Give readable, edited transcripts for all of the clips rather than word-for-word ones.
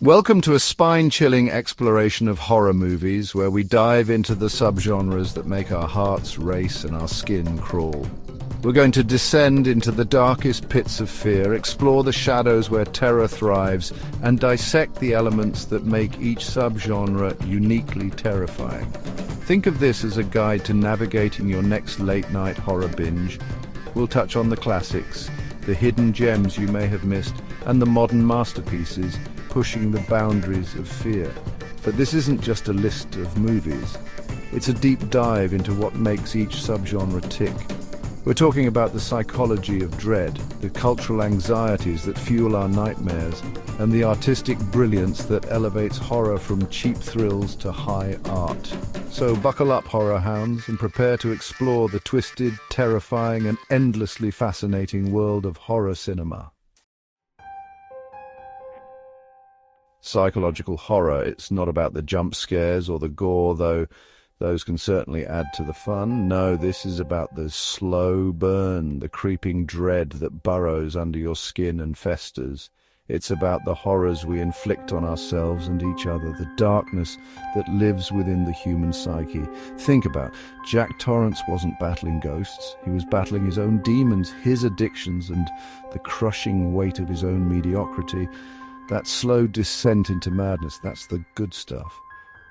Welcome to a spine-chilling exploration of horror movies where we dive into the subgenres that make our hearts race and our skin crawl. We're going to descend into the darkest pits of fear, explore the shadows where terror thrives, and dissect the elements that make each subgenre uniquely terrifying. Think of this as a guide to navigating your next late-night horror binge. We'll touch on the classics, the hidden gems you may have missed, and the modern masterpieces pushing the boundaries of fear. But this isn't just a list of movies. It's a deep dive into what makes each subgenre tick. We're talking about the psychology of dread, the cultural anxieties that fuel our nightmares, and the artistic brilliance that elevates horror from cheap thrills to high art. So buckle up, horror hounds, and prepare to explore the twisted, terrifying, and endlessly fascinating world of horror cinema. Psychological horror. It's not about the jump scares or the gore, though those can certainly add to the fun. No, this is about the slow burn, the creeping dread that burrows under your skin and festers. It's about the horrors we inflict on ourselves and each other, the darkness that lives within the human psyche. Think about Jack Torrance wasn't battling ghosts. He was battling his own demons, his addictions, and the crushing weight of his own mediocrity. That slow descent into madness, that's the good stuff.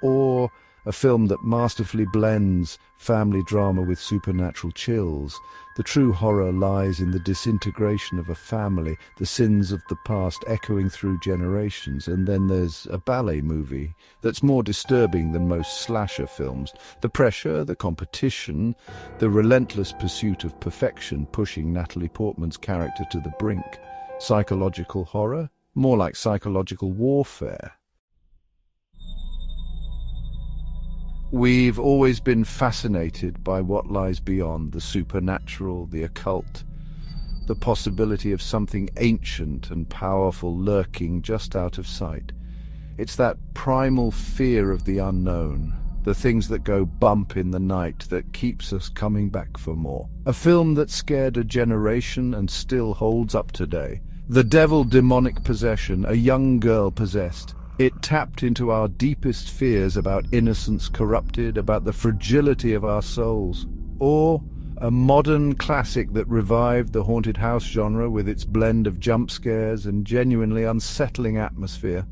Or a film that masterfully blends family drama with supernatural chills. The true horror lies in the disintegration of a family, the sins of the past echoing through generations. And then there's a ballet movie that's more disturbing than most slasher films. The pressure, the competition, the relentless pursuit of perfection pushing Natalie Portman's character to the brink. Psychological horror? More like psychological warfare. We've always been fascinated by what lies beyond, the supernatural, the occult, the possibility of something ancient and powerful lurking just out of sight. It's that primal fear of the unknown, the things that go bump in the night that keeps us coming back for more. A film that scared a generation and still holds up today. The Devil Demonic Possession, a young girl possessed. It tapped into our deepest fears about innocence corrupted, about the fragility of our souls. Or a modern classic that revived the haunted house genre with its blend of jump scares and genuinely unsettling atmosphere.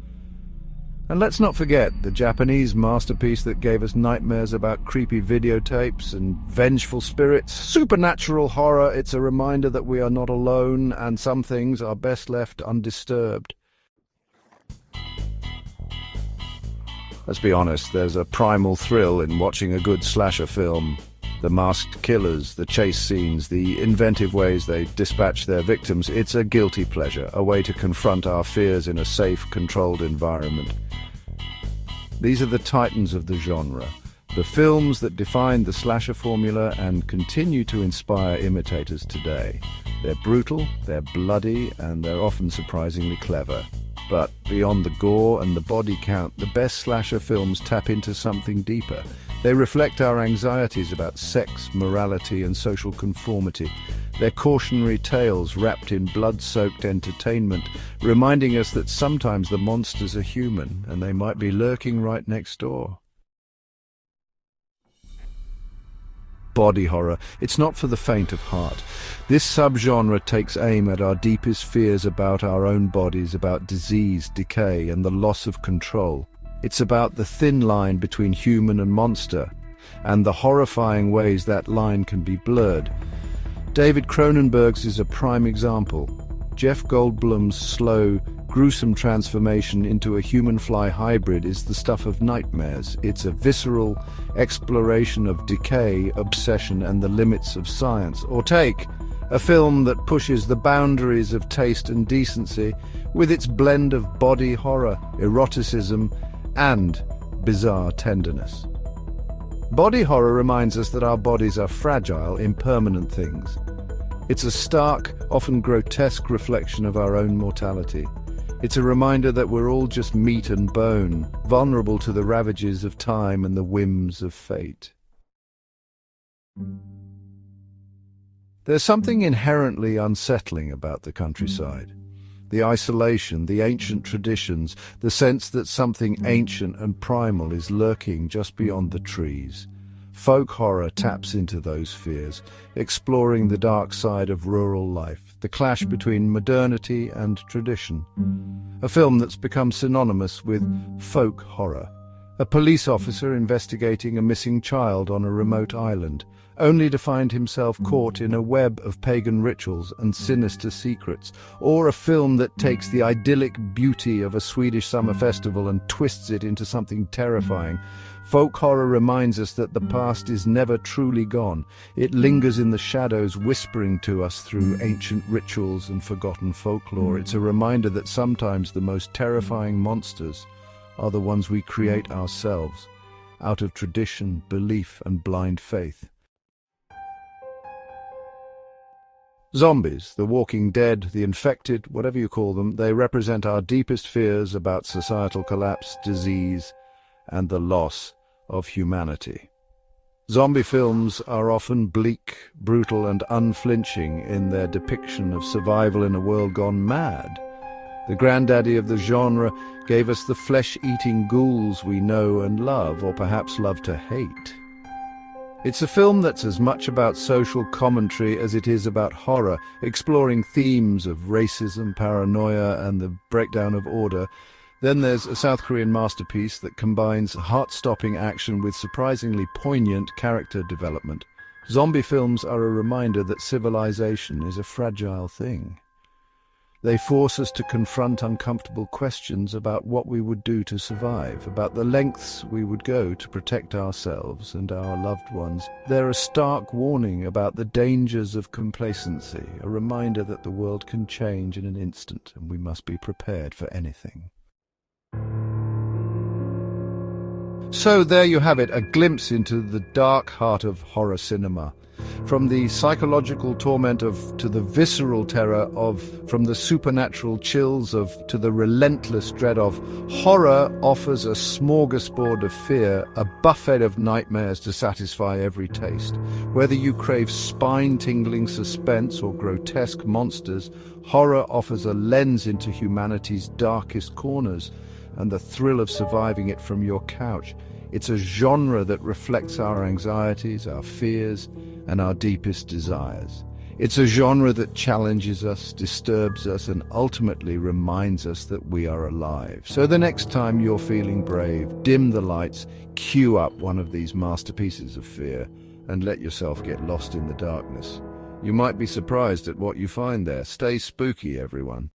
And let's not forget the Japanese masterpiece that gave us nightmares about creepy videotapes and vengeful spirits. Supernatural horror, it's a reminder that we are not alone and some things are best left undisturbed. Let's be honest, there's a primal thrill in watching a good slasher film. The masked killers, the chase scenes, the inventive ways they dispatch their victims. It's a guilty pleasure, a way to confront our fears in a safe, controlled environment. These are the titans of the genre, the films that defined the slasher formula and continue to inspire imitators today. They're brutal, they're bloody, and they're often surprisingly clever. But beyond the gore and the body count, the best slasher films tap into something deeper. They reflect our anxieties about sex, morality, and social conformity. They're cautionary tales wrapped in blood-soaked entertainment, reminding us that sometimes the monsters are human and they might be lurking right next door. Body horror. It's not for the faint of heart. This subgenre takes aim at our deepest fears about our own bodies, about disease, decay, and the loss of control. It's about the thin line between human and monster, and the horrifying ways that line can be blurred. David Cronenberg's is a prime example. Jeff Goldblum's slow, gruesome transformation into a human-fly hybrid is the stuff of nightmares. It's a visceral exploration of decay, obsession, and the limits of science. Or take a film that pushes the boundaries of taste and decency with its blend of body horror, eroticism, and bizarre tenderness. Body horror reminds us that our bodies are fragile, impermanent things. It's a stark, often grotesque reflection of our own mortality. It's a reminder that we're all just meat and bone, vulnerable to the ravages of time and the whims of fate. There's something inherently unsettling about the countryside. the isolation, the ancient traditions, the sense that something ancient and primal is lurking just beyond the trees. Folk horror taps into those fears, exploring the dark side of rural life, the clash between modernity and tradition. A film that's become synonymous with folk horror. A police officer investigating a missing child on a remote island, only to find himself caught in a web of pagan rituals and sinister secrets. Or a film that takes the idyllic beauty of a Swedish summer festival and twists it into something terrifying. Folk horror reminds us that the past is never truly gone. It lingers in the shadows, whispering to us through ancient rituals and forgotten folklore. It's a reminder that sometimes the most terrifying monsters are the ones we create ourselves, out of tradition, belief, and blind faith. Zombies, the walking dead, the infected, whatever you call them, they represent our deepest fears about societal collapse, disease, and the loss of humanity. Zombie films are often bleak, brutal, and unflinching in their depiction of survival in a world gone mad. The granddaddy of the genre gave us the flesh-eating ghouls we know and love, or perhaps love to hate. It's a film that's as much about social commentary as it is about horror, exploring themes of racism, paranoia, and the breakdown of order. Then there's a South Korean masterpiece that combines heart-stopping action with surprisingly poignant character development. Zombie films are a reminder that civilization is a fragile thing. They force us to confront uncomfortable questions about what we would do to survive, about the lengths we would go to protect ourselves and our loved ones. They're a stark warning about the dangers of complacency, a reminder that the world can change in an instant and we must be prepared for anything. So there you have it, a glimpse into the dark heart of horror cinema. From the psychological torment to the visceral terror from the supernatural chills to the relentless dread of, horror offers a smorgasbord of fear, a buffet of nightmares to satisfy every taste. Whether you crave spine-tingling suspense or grotesque monsters, horror offers a lens into humanity's darkest corners and the thrill of surviving it from your couch. It's a genre that reflects our anxieties, our fears, and our deepest desires. It's a genre that challenges us, disturbs us, and ultimately reminds us that we are alive. So the next time you're feeling brave, dim the lights, cue up one of these masterpieces of fear, and let yourself get lost in the darkness. You might be surprised at what you find there. Stay spooky, everyone.